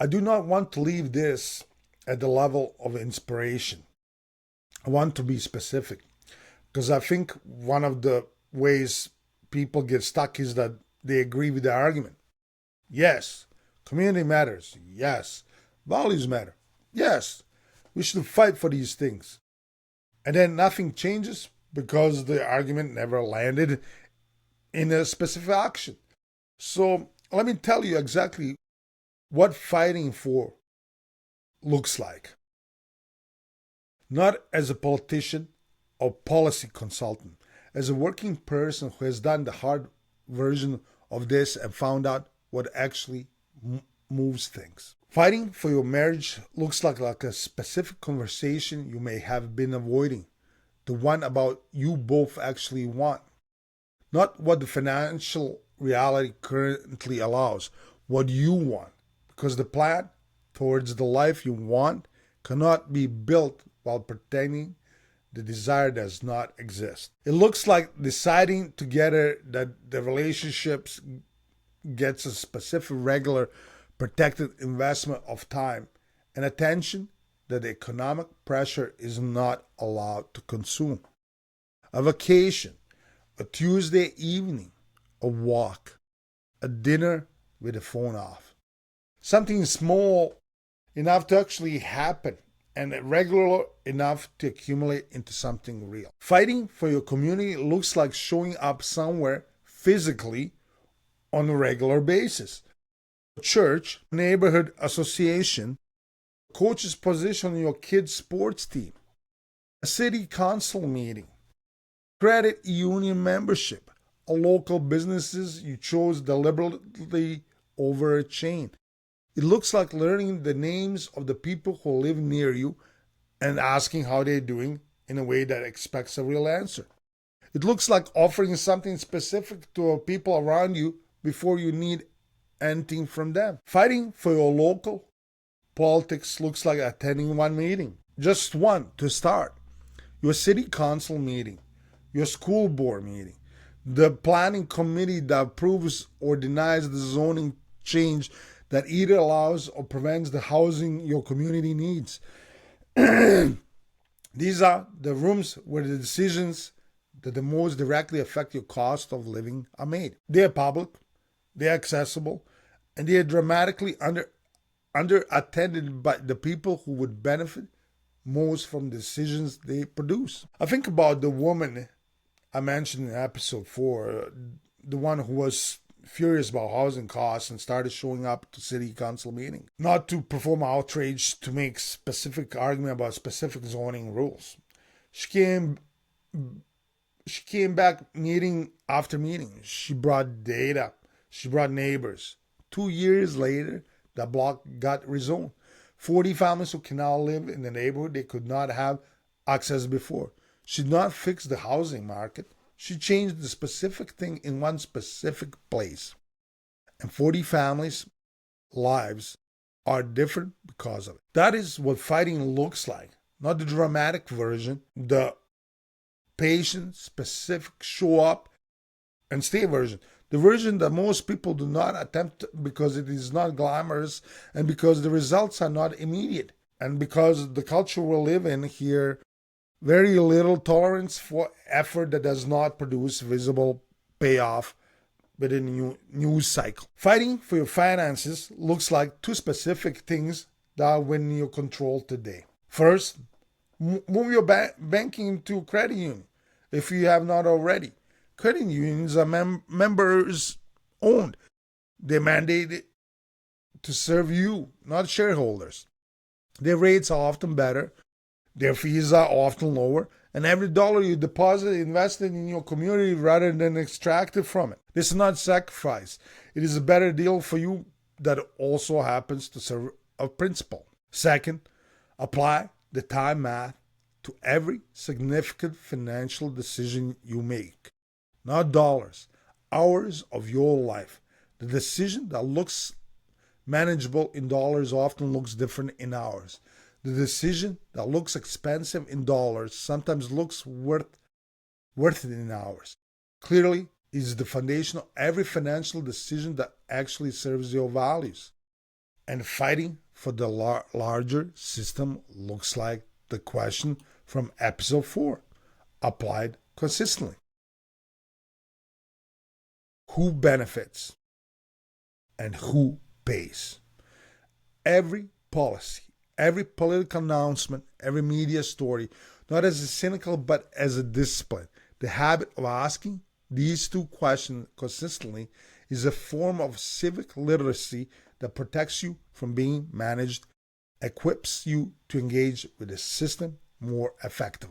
I do not want to leave this at the level of inspiration. I want to be specific because I think one of the ways people get stuck is that they agree with the argument. Yes, community matters. Yes, values matter. Yes, we should fight for these things. And then nothing changes because the argument never landed in a specific action. So let me tell you exactly what fighting for looks like. Not as a politician or policy consultant, as a working person who has done the hard version of this and found out what actually moves things. Fighting for your marriage looks like a specific conversation you may have been avoiding, the one about you both actually want, not what the financial reality currently allows, what you want, because the plan towards the life you want cannot be built while pretending the desire does not exist. It looks like deciding together that the relationships gets a specific regular protected investment of time and attention that the economic pressure is not allowed to consume. A vacation, a Tuesday evening, a walk, a dinner with the phone off. Something small enough to actually happen and regular enough to accumulate into something real. Fighting for your community looks like showing up somewhere physically on a regular basis. A church, neighborhood association, coach's position on your kid's sports team, a city council meeting, credit union membership, a local businesses you chose deliberately over a chain. It looks like learning the names of the people who live near you and asking how they're doing in a way that expects a real answer. It looks like offering something specific to people around you before you need anything from them. Fighting for your local politics looks like attending one meeting, just one to start. Your city council meeting, your school board meeting, the planning committee that approves or denies the zoning change that either allows or prevents the housing your community needs. These are the rooms where the decisions that the most directly affect your cost of living are made. They are public, they are accessible, and they are dramatically under attended by the people who would benefit most from the decisions they produce. I think about the woman I mentioned in episode 4, the one who was furious about housing costs and started showing up to city council meetings, not to perform outrage to make specific argument about specific zoning rules. She came back meeting after meeting. She brought data. She brought neighbors. 2 years later, the block got rezoned. 40 families who can now live in the neighborhood they could not have access before. She did not fix the housing market. She changed the specific thing in one specific place. And 40 families' lives are different because of it. That is what fighting looks like. Not the dramatic version, the patient, specific, show up and stay version. The version that most people do not attempt because it is not glamorous and because the results are not immediate. And because the culture we live in here, very little tolerance for effort that does not produce visible payoff within a news cycle. Fighting for your finances looks like 2 specific things that are within your control today. First, move your banking to credit union if you have not already. Credit unions are members owned. They're mandated to serve you, not shareholders. Their rates are often better. Their fees are often lower. And every dollar you deposit invested in your community rather than extracted from it. This is not sacrifice. It is a better deal for you that also happens to serve a principle. Second, apply the time math to every significant financial decision you make. Not dollars, hours of your life. The decision that looks manageable in dollars often looks different in hours. The decision that looks expensive in dollars sometimes looks worth it in hours. Clearly, it is the foundation of every financial decision that actually serves your values. And fighting for the larger system looks like the question from episode 4, applied consistently. Who benefits and who pays? Every policy, every political announcement, every media story, not as a cynical but as a discipline. The habit of asking these two questions consistently is a form of civic literacy that protects you from being managed, equips you to engage with the system more effectively.